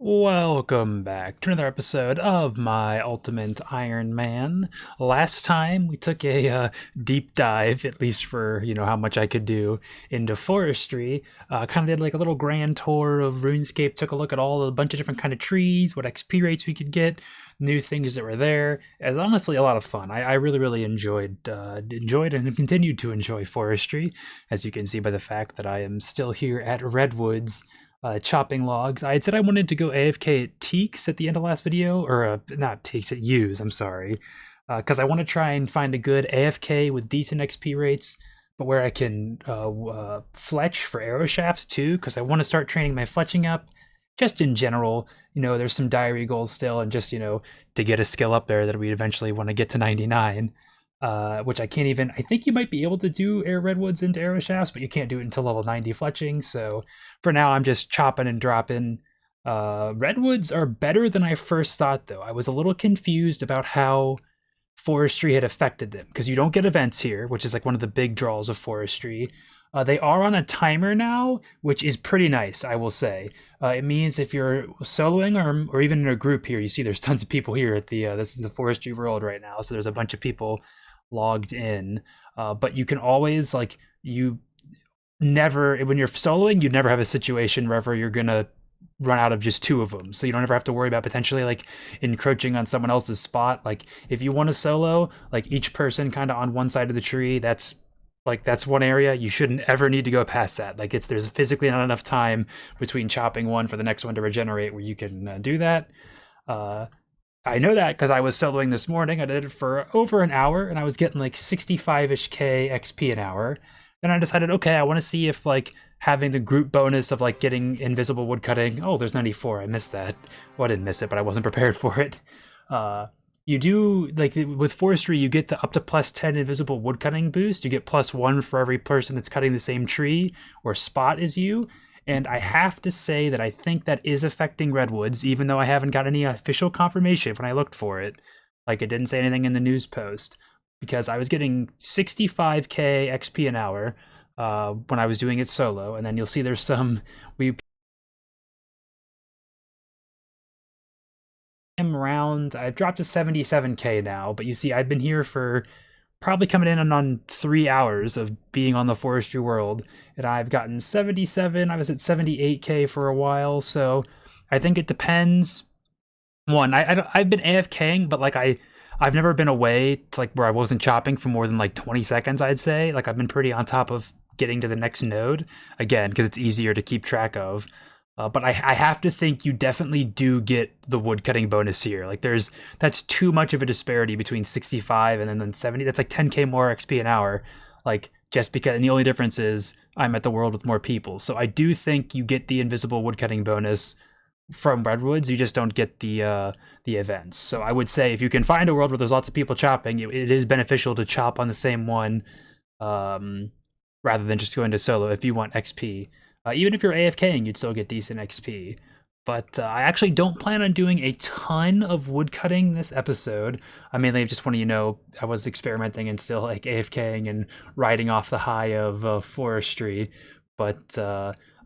Welcome back to another episode of my Ultimate Iron Man. Last time we took a deep dive, at least for how much I could do into forestry. Kind of did like a little grand tour of RuneScape. Took a look at a bunch of different kind of trees, what XP rates we could get, new things that were there. It was honestly a lot of fun. I really enjoyed and continued to enjoy forestry, as you can see by the fact that I am still here at Redwoods chopping logs. I had said I wanted to go AFK at Teaks at the end of last video, or not Teaks, at Use, I'm sorry. Because I want to try and find a good AFK with decent XP rates, but where I can fletch for arrow shafts too, because I want to start training my fletching up. Just in general, there's some diary goals still, and just, to get a skill up there that we eventually want to get to 99. Which I can't even. I think you might be able to do air redwoods into arrow shafts, but you can't do it until level 90 fletching. So for now, I'm just chopping and dropping. Redwoods are better than I first thought, though. I was a little confused about how forestry had affected them, because you don't get events here, which is like one of the big draws of forestry. They are on a timer now, which is pretty nice, I will say. It means if you're soloing or even in a group here, you see there's tons of people here at the this is the forestry world right now, so there's a bunch of people logged in. But you can always, like, you never, when you're soloing, you never have a situation wherever you're gonna run out of just two of them, so you don't ever have to worry about potentially like encroaching on someone else's spot. Like if you want to solo, like each person kind of on one side of the tree, that's one area. You shouldn't ever need to go past that. Like there's physically not enough time between chopping one for the next one to regenerate where you can do that. I know that because I was soloing this morning. I did it for over an hour and I was getting like 65-ish K XP an hour. Then I decided, okay, I want to see if like having the group bonus of like getting invisible woodcutting. Oh, there's 94. I missed that. Well, I didn't miss it, but I wasn't prepared for it. You do, like with forestry, you get the up to plus 10 invisible woodcutting boost. You get plus 1 for every person that's cutting the same tree or spot as you. And I have to say that I think that is affecting redwoods, even though I haven't got any official confirmation when I looked for it. Like it didn't say anything in the news post, because I was getting 65k XP an hour when I was doing it solo. And then you'll see there's some, we am around, I've dropped to 77k now, but you see I've been here for probably coming in on 3 hours of being on the forestry world, and I've gotten 77. I was at 78k for a while, so I think it depends. One, I've been AFKing, but like I've never been away to like where I wasn't chopping for more than like 20 seconds, I'd say. Like I've been pretty on top of getting to the next node, again, because it's easier to keep track of. But I have to think you definitely do get the woodcutting bonus here. Like that's too much of a disparity between 65 and then 70. That's like 10k more XP an hour. Like just because, and the only difference is I'm at the world with more people. So I do think you get the invisible woodcutting bonus from redwoods. You just don't get the events. So I would say if you can find a world where there's lots of people chopping, it is beneficial to chop on the same one, rather than just going to solo if you want XP. Even if you're AFKing, you'd still get decent XP. But I actually don't plan on doing a ton of woodcutting this episode. I mainly just want to, I was experimenting and still like AFKing and riding off the high of forestry. But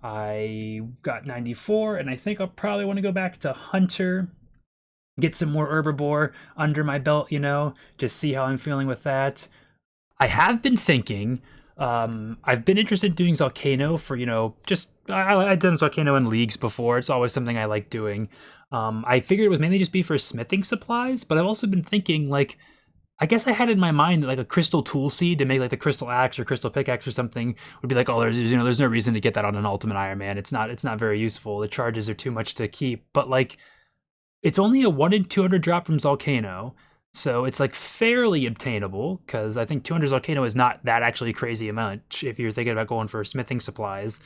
I got 94, and I think I'll probably want to go back to Hunter, get some more Herbivore under my belt, just see how I'm feeling with that. I have been thinking, I've been interested in doing Volcano for, I've done Volcano in leagues before. It's always something I like doing. I figured it was mainly just be for smithing supplies, but I've also been thinking, like, I guess I had in my mind that like a crystal tool seed to make like the crystal axe or crystal pickaxe or something would be like, oh, there's no reason to get that on an Ultimate Iron Man. It's not very useful. The charges are too much to keep. But like, it's only a 1 in 200 drop from Volcano, so it's like fairly obtainable, because I think 200 Volcano is not that actually crazy amount if you're thinking about going for smithing supplies.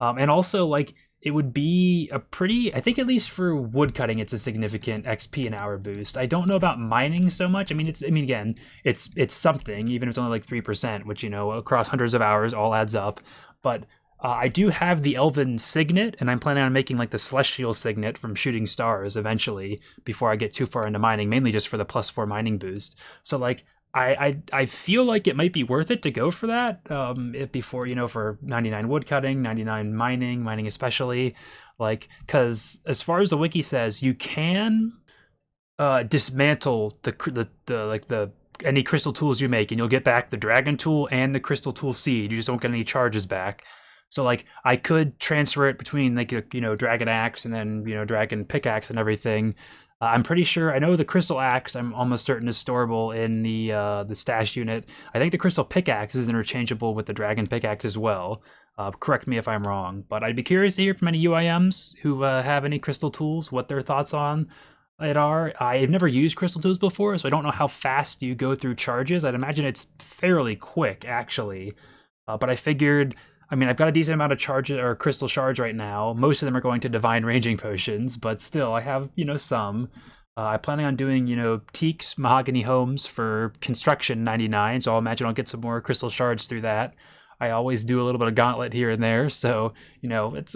And also, like, it would be a pretty, I think at least for woodcutting, it's a significant XP an hour boost. I don't know about mining so much. Again, it's something, even if it's only like 3%, which, across hundreds of hours all adds up. But I do have the Elven Signet, and I'm planning on making like the Celestial Signet from Shooting Stars eventually before I get too far into mining, mainly just for the +4 mining boost. So like I feel like it might be worth it to go for that, if before, for 99 woodcutting, 99 mining especially. Like, because as far as the wiki says, you can dismantle the any crystal tools you make, and you'll get back the dragon tool and the crystal tool seed. You just don't get any charges back. So like I could transfer it between like dragon axe and then dragon pickaxe and everything. I'm pretty sure I know the crystal axe. I'm almost certain is storable in the stash unit. I think the crystal pickaxe is interchangeable with the dragon pickaxe as well. Correct me if I'm wrong, but I'd be curious to hear from any UIMs who have any crystal tools, what their thoughts on it are. I've never used crystal tools before, so I don't know how fast you go through charges. I'd imagine it's fairly quick, actually. But I figured, I mean, I've got a decent amount of charges or crystal shards right now. Most of them are going to divine ranging potions, but still, I have, some. I'm planning on doing, teaks, mahogany homes for construction 99, so I'll imagine I'll get some more crystal shards through that. I always do a little bit of gauntlet here and there, so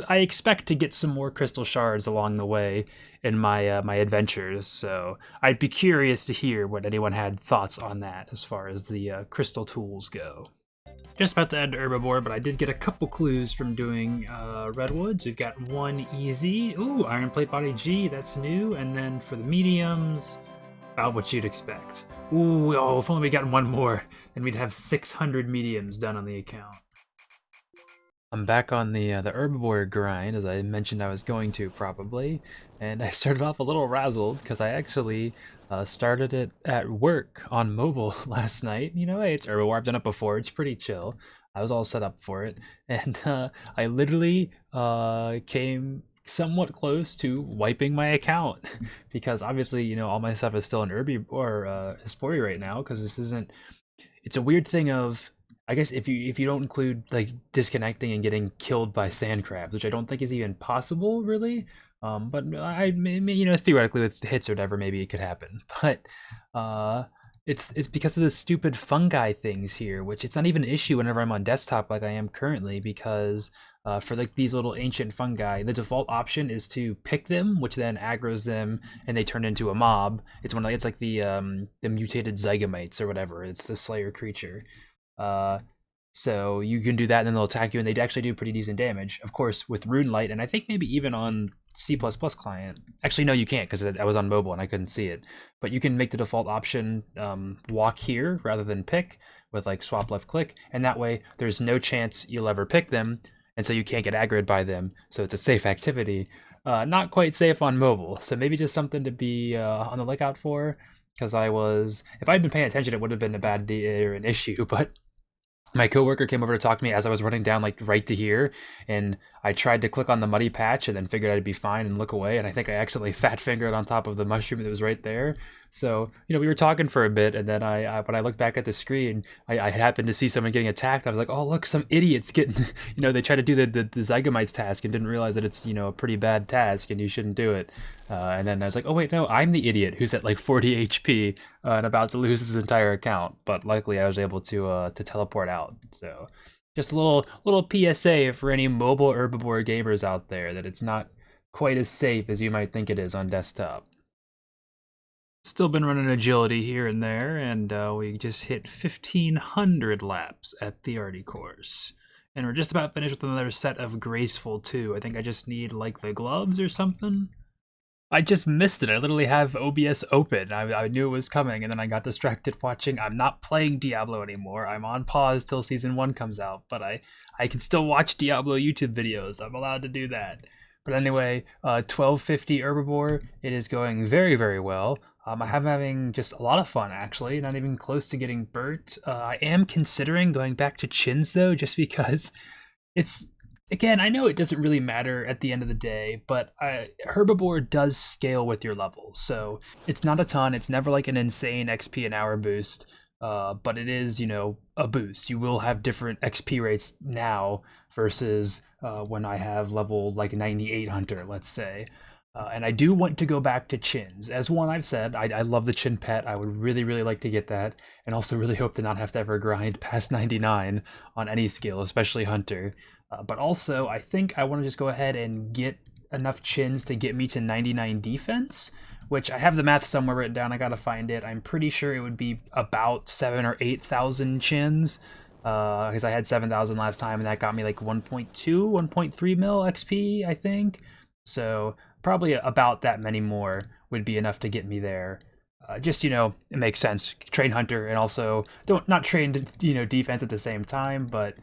I expect to get some more crystal shards along the way in my my adventures. So I'd be curious to hear what anyone had thoughts on that as far as the crystal tools go. Just about to add to Herbivore, but I did get a couple clues from doing Redwoods. We've got one easy. Ooh, Iron Plate Body G, that's new. And then for the mediums, about what you'd expect. Ooh, oh, if only we got one more, then we'd have 600 mediums done on the account. I'm back on the Herbivore grind, as I mentioned I was going to probably, and I started off a little razzled because I actually started it at work on mobile last night. Hey, it's Herbivore, I've done it before, it's pretty chill. I was all set up for it, and I literally came somewhat close to wiping my account because obviously, all my stuff is still in Herbivore or Hespori right now because this isn't. It's a weird thing of, I guess if you don't include like disconnecting and getting killed by sand crabs, which I don't think is even possible really. But I theoretically with hits or whatever maybe it could happen. But it's because of the stupid fungi things here, which it's not even an issue whenever I'm on desktop like I am currently because for like these little ancient fungi, the default option is to pick them, which then aggroes them and they turn into a mob. It's like the mutated zygomates or whatever. It's the Slayer creature. So you can do that and then they'll attack you and they actually do pretty decent damage. Of course, with Runelight, and I think maybe even on C++ client. Actually, no, you can't because I was on mobile and I couldn't see it. But you can make the default option walk here rather than pick with like swap left click. And that way there's no chance you'll ever pick them. And so you can't get aggroed by them. So it's a safe activity. Not quite safe on mobile. So maybe just something to be on the lookout for. Because if I'd been paying attention, it would have been a bad or an issue. But my coworker came over to talk to me as I was running down like right to here, and I tried to click on the muddy patch and then figured I'd be fine and look away, and I think I accidentally fat fingered on top of the mushroom that was right there. So we were talking for a bit, and then when I looked back at the screen, I happened to see someone getting attacked. I was like, oh look, some idiots getting they try to do the zygomites task and didn't realize that it's a pretty bad task and you shouldn't do it. And then I was like, oh wait, no, I'm the idiot who's at like 40 HP and about to lose his entire account. But luckily I was able to teleport out. So just a little PSA for any mobile Herbivore gamers out there that it's not quite as safe as you might think it is on desktop. Still been running agility here and there, and we just hit 1,500 laps at the Arty course. And we're just about finished with another set of Graceful too. I think I just need like the gloves or something. I just missed it. I literally have OBS open. I knew it was coming, and then I got distracted watching. I'm not playing Diablo anymore. I'm on pause till Season 1 comes out, but I can still watch Diablo YouTube videos. I'm allowed to do that. But anyway, 1250 Herbivore. It is going very, very well. I'm having just a lot of fun, actually. Not even close to getting burnt. I am considering going back to chins, though, just because it's... Again, I know it doesn't really matter at the end of the day, but Herbivore does scale with your levels. So it's not a ton. It's never like an insane XP an hour boost, but it is, a boost. You will have different XP rates now versus when I have level like 98 Hunter, let's say. And I do want to go back to chins. As one I've said, I love the chin pet. I would really, really like to get that. And also really hope to not have to ever grind past 99 on any skill, especially Hunter. But also, I think I want to just go ahead and get enough chins to get me to 99 defense, which I have the math somewhere written down. I gotta find it. I'm pretty sure it would be about 7,000 or 8,000 chins, because I had 7,000 last time, and that got me like 1.2, 1.3 mil XP, I think. So probably about that many more would be enough to get me there. Just, you know, it makes sense. Train hunter and also don't not train, you know, defense at the same time, but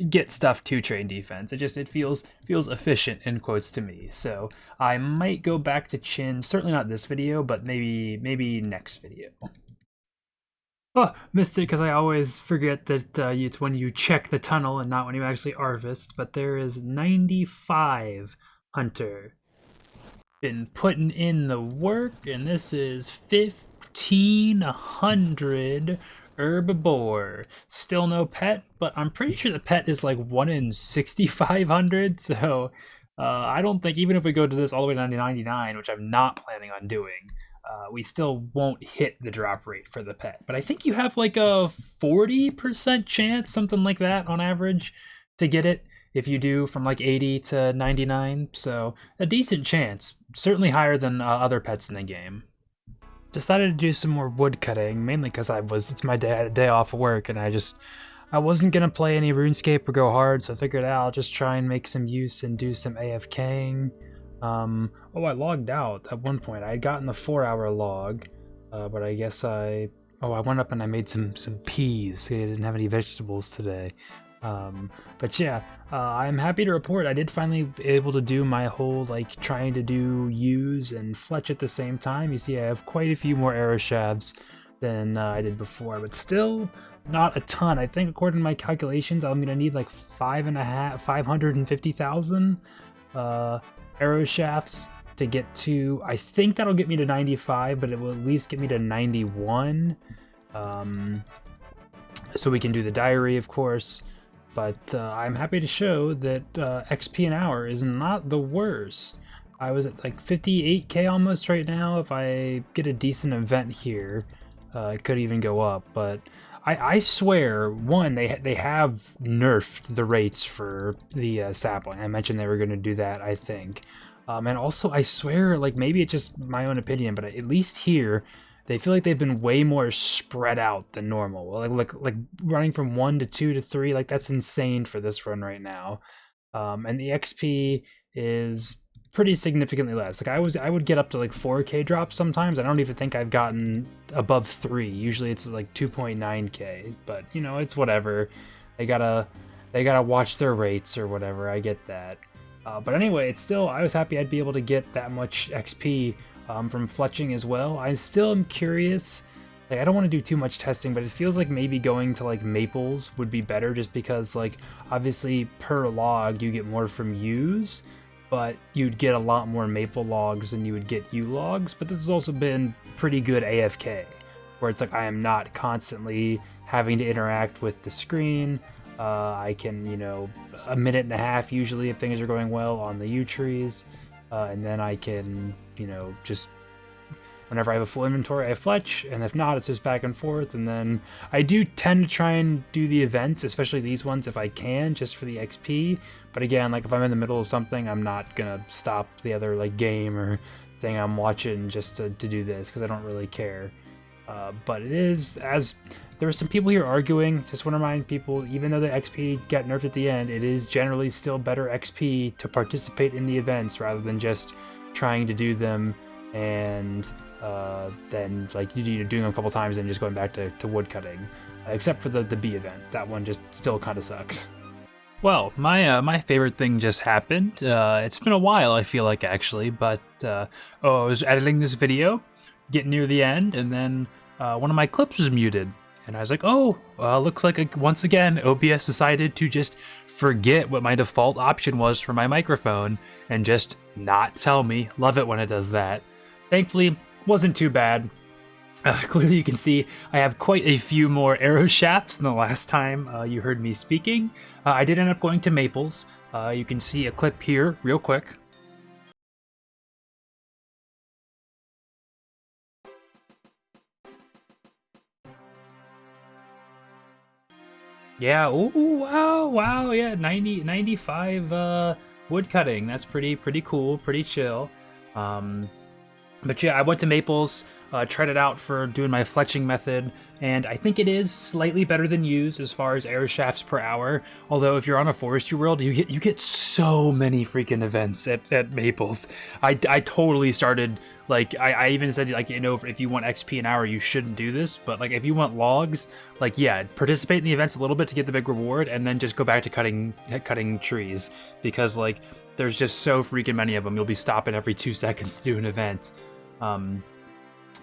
get stuff to train defense. It feels efficient in quotes to me. So I might go back to chin. Certainly not this video, but maybe next video. Oh, missed it because I always forget that it's when you check the tunnel and not when you actually harvest. But there is 95 hunter. Been putting in the work, and this is 1,500 Herbivore. Still no pet, but I'm pretty sure the pet is like 1 in 6,500, so I don't think, even if we go to this all the way down to 99, which I'm not planning on doing, we still won't hit the drop rate for the pet. But I think you have like a 40% chance, something like that on average, to get it if you do from like 80 to 99, so a decent chance. Certainly higher than other pets in the game. Decided to do some more woodcutting, mainly because it's my day off of work, and I wasn't gonna play any RuneScape or go hard, so I figured I'll just try and make some use and do some AFKing. Oh, I logged out at one point. I had gotten the 4-hour log, but I guess I went up and I made some peas. I didn't have any vegetables today. But yeah, I'm happy to report I did finally be able to do my whole like trying to do use and fletch at the same time. You see I have quite a few more arrow shafts than I did before, but still not a ton. I think according to my calculations I'm gonna need like 550,000 arrow shafts to get to, I think that'll get me to 95, but it will at least get me to 91. So we can do the diary, of course. But I'm happy to show that XP an hour is not the worst. I was at like 58k almost right now. If I get a decent event here, it could even go up. But I swear, one, they have nerfed the rates for the sapling. I mentioned they were going to do that, I think. And also, I swear, like maybe it's just my own opinion, but at least here, they feel like they've been way more spread out than normal. Like running from 1 to 2 to 3, like that's insane for this run right now. And the XP is pretty significantly less. Like I would get up to like 4k drops sometimes. I don't even think I've gotten above 3. Usually it's like 2.9k, but you know, it's whatever. They gotta watch their rates or whatever. I get that. But anyway, it's still, I was happy I'd be able to get that much XP from fletching as well. I still am curious. Like I don't want to do too much testing, but it feels like maybe going to like maples would be better, just because like obviously per log you get more from U's, but you'd get a lot more maple logs than you would get U logs. But this has also been pretty good AFK, where it's like I am not constantly having to interact with the screen. I can, you know, a minute and a half usually if things are going well on the U trees. And then I can, you know, just whenever I have a full inventory, I fletch, and if not, it's just back and forth. And then I do tend to try and do the events, especially these ones if I can, just for the XP. But again, like if I'm in the middle of something, I'm not gonna stop the other like game or thing I'm watching just to do this, because I don't really care. But it is, as there were some people here arguing, just want to remind people, even though the XP got nerfed at the end, it is generally still better XP to participate in the events rather than just trying to do them and then like you doing them a couple times and just going back to woodcutting. Except for the bee event. That one just still kind of sucks. Well, my favorite thing just happened. It's been a while, I feel like, actually, but I was editing this video, getting near the end, and then one of my clips was muted. And I was like, looks like once again OBS decided to just forget what my default option was for my microphone and just not tell me. Love it when it does that. Thankfully, wasn't too bad. Clearly you can see I have quite a few more arrow shafts than the last time you heard me speaking. I did end up going to maples. You can see a clip here real quick. Yeah, ooh, wow, yeah, 95 wood cutting. That's pretty cool, pretty chill. But yeah, I went to Maples, tried it out for doing my fletching method, and I think it is slightly better than used as far as air shafts per hour. Although if you're on a forestry world, you get so many freaking events at Maples. I totally started like I even said like if you want XP an hour, you shouldn't do this. But like if you want logs, like yeah, participate in the events a little bit to get the big reward, and then just go back to cutting trees because like there's just so freaking many of them. You'll be stopping every 2 seconds to do an event.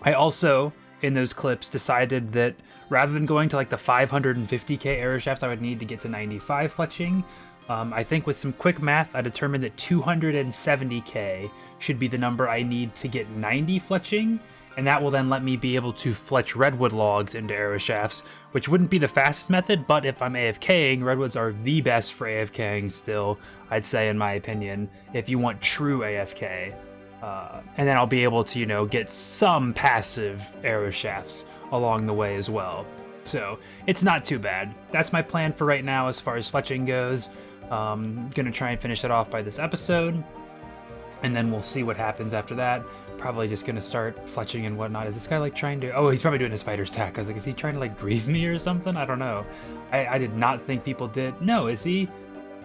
I also, in those clips, decided that rather than going to like the 550k arrow shafts I would need to get to 95 fletching, I think with some quick math, I determined that 270k should be the number I need to get 90 fletching, and that will then let me be able to fletch redwood logs into arrow shafts, which wouldn't be the fastest method, but if I'm AFKing, redwoods are the best for AFKing still, I'd say in my opinion, if you want true AFK. And then I'll be able to, get some passive arrow shafts along the way as well. So it's not too bad. That's my plan for right now as far as fletching goes. Gonna try and finish it off by this episode, and then we'll see what happens after that. Probably just gonna start fletching and whatnot. Is this guy like trying to... Oh, he's probably doing a spider's attack. I was like, is he trying to like grieve me or something? I don't know. I did not think people did. No, is he...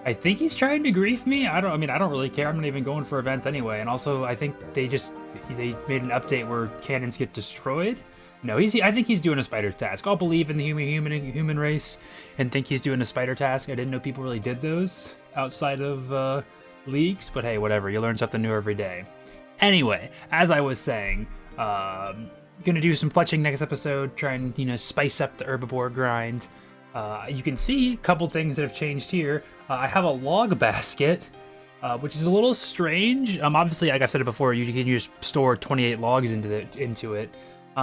I think he's trying to grief me. I don't really care. I'm not even going for events anyway. And also, I think they made an update where cannons get destroyed. No, I think he's doing a spider task. I'll believe in the human race and think he's doing a spider task. I didn't know people really did those outside of leagues, but hey, whatever. You learn something new every day. Anyway, as I was saying, gonna do some fletching next episode. Try and spice up the herbivore grind. You can see a couple things that have changed here. I have a log basket, which is a little strange. Obviously, like I've said it before, you can just store 28 logs into it.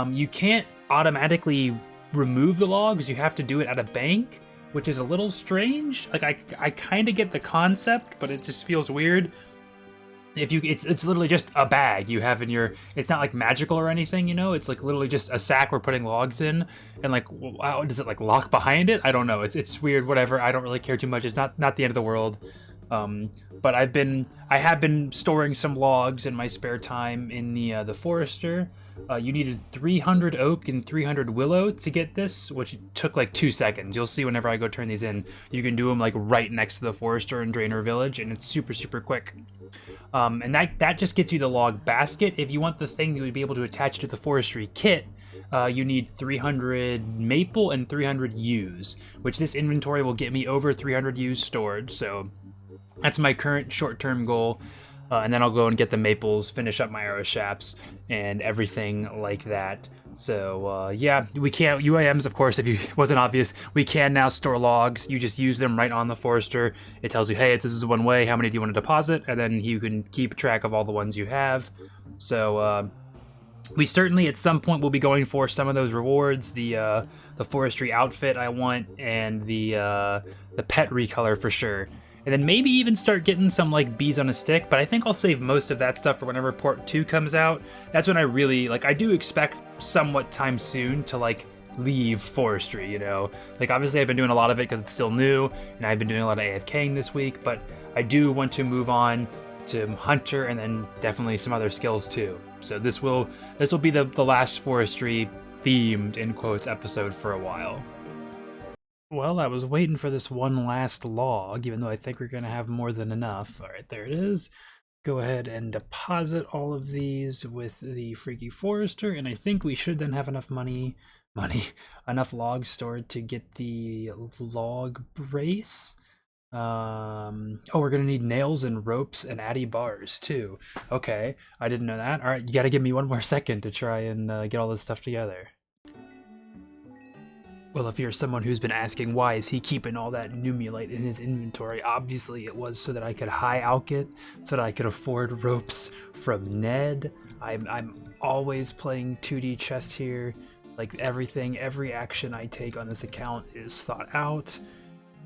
You can't automatically remove the logs. You have to do it at a bank, which is a little strange. Like I kind of get the concept, but it just feels weird. It's literally just a bag you have in your. It's not like magical or anything, It's like literally just a sack we're putting logs in, and like, wow, does it like lock behind it? I don't know. It's weird. Whatever. I don't really care too much. It's not the end of the world. But I have been storing some logs in my spare time in the Forester. You needed 300 oak and 300 willow to get this, which took like 2 seconds. You'll see whenever I go turn these in, you can do them like right next to the Forester and Drainer Village, and it's super, super quick. And that just gets you the log basket. If you want the thing you would be able to attach to the forestry kit, you need 300 maple and 300 yews, which this inventory will get me over 300 yews stored. So that's my current short-term goal. And then I'll go and get the maples, finish up my arrow shafts, and everything like that. So yeah, we can't UIMs, of course, if it wasn't obvious, we can now store logs. You just use them right on the Forester. It tells you, hey, this is one way, how many do you want to deposit? And then you can keep track of all the ones you have. So we certainly at some point will be going for some of those rewards, the forestry outfit I want, and the pet recolor for sure. And then maybe even start getting some like bees on a stick, but I think I'll save most of that stuff for whenever Port 2 comes out. That's when I really, I do expect somewhat time soon to like leave forestry, Like obviously I've been doing a lot of it because it's still new, and I've been doing a lot of AFKing this week, but I do want to move on to Hunter and then definitely some other skills too. So this will be the last forestry themed, in quotes, episode for a while. Well, I was waiting for this one last log, even though I think we're going to have more than enough. All right, there it is. Go ahead and deposit all of these with the Freaky Forester, and I think we should then have enough enough logs stored to get the log brace. Oh, we're going to need nails and ropes and addy bars, too. Okay, I didn't know that. All right, you got to give me one more second to try and get all this stuff together. Well, if you're someone who's been asking why is he keeping all that numulite in his inventory, obviously it was so that I could high alch it, so that I could afford ropes from Ned. I'm always playing 2D chess here. Like every action I take on this account is thought out,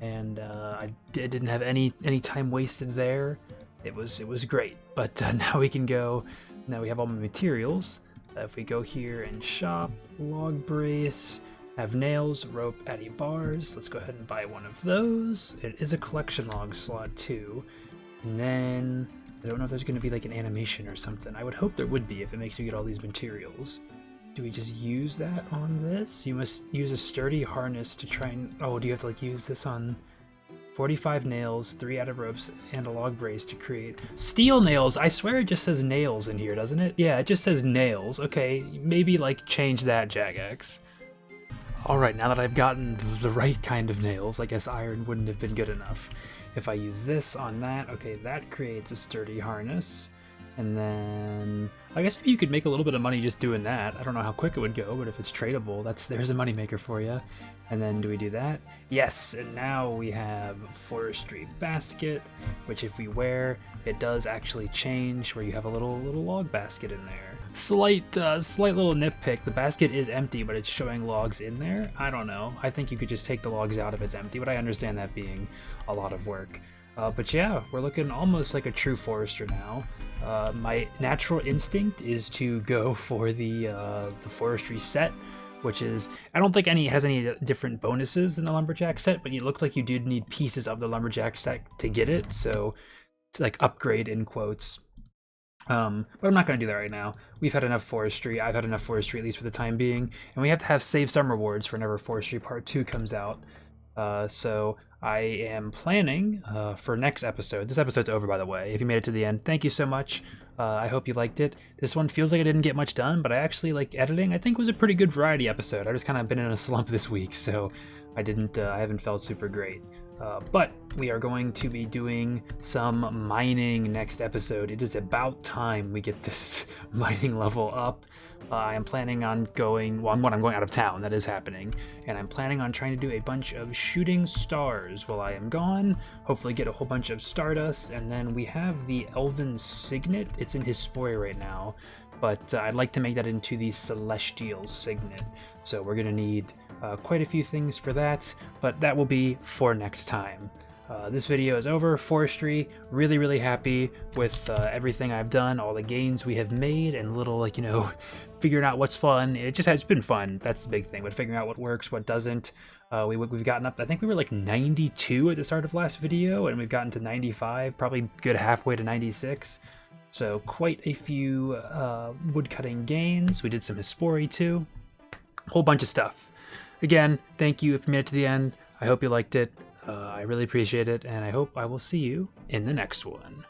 and I didn't have any time wasted there. It was great. But now we can go. Now we have all my materials. If we go here and shop, log brace. Have nails, rope, addy bars. Let's go ahead and buy one of those. It is a collection log slot too. And then I don't know if there's going to be like an animation or something. I would hope there would be if it makes you get all these materials. Do we just use that on this? You must use a sturdy harness to try and... Oh, do you have to like use this on 45 nails, 3 added ropes, and a log brace to create... Steel nails! I swear it just says nails in here, doesn't it? Yeah, it just says nails. Okay, maybe like change that, Jagex. Alright, now that I've gotten the right kind of nails, I guess iron wouldn't have been good enough. If I use this on that, okay, that creates a sturdy harness. And then I guess maybe you could make a little bit of money just doing that. I don't know how quick it would go, but if it's tradable, there's a moneymaker for you. And then do we do that? Yes, and now we have Forestry basket, which if we wear, it does actually change where you have a little log basket in there. Slight little nitpick, the basket is empty, but it's showing logs in there. I don't know. I think you could just take the logs out if it's empty, but I understand that being a lot of work. But yeah, we're looking almost like a true forester now. My natural instinct is to go for the forestry set, which is, I don't think has any different bonuses than the lumberjack set, but it looks like you do need pieces of the lumberjack set to get it, so it's like upgrade in quotes. But I'm not going to do that right now. We've had enough forestry. I've had enough forestry, at least for the time being, and we have to have save some rewards whenever Forestry Part 2 comes out. So I am planning for next episode. This episode's over, by the way. If you made it to the end, thank you so much. I hope you liked it. This one feels like I didn't get much done, but I actually like editing. I think it was a pretty good variety episode. I just kind of been in a slump this week, so I haven't felt super great. But we are going to be doing some mining next episode. It is about time we get this mining level up. I am planning on going, I'm going out of town, that is happening, and I'm planning on trying to do a bunch of shooting stars while I am gone, hopefully get a whole bunch of stardust, and then we have the Elven Signet. It's in his spoil right now, but I'd like to make that into the Celestial Signet, so we're going to need quite a few things for that, but that will be for next time. This video is over. Forestry, really happy with everything I've done, all the gains we have made, and little, like, you know, figuring out what's fun. It just has been fun. That's the big thing, but figuring out what works, what doesn't. We've gotten up, I think we were like 92 at the start of last video, and we've gotten to 95, probably good halfway to 96. So quite a few woodcutting gains. We did some Hispori too. Whole bunch of stuff. Again, thank you if you made it to the end. I hope you liked it. I really appreciate it, and I hope I will see you in the next one.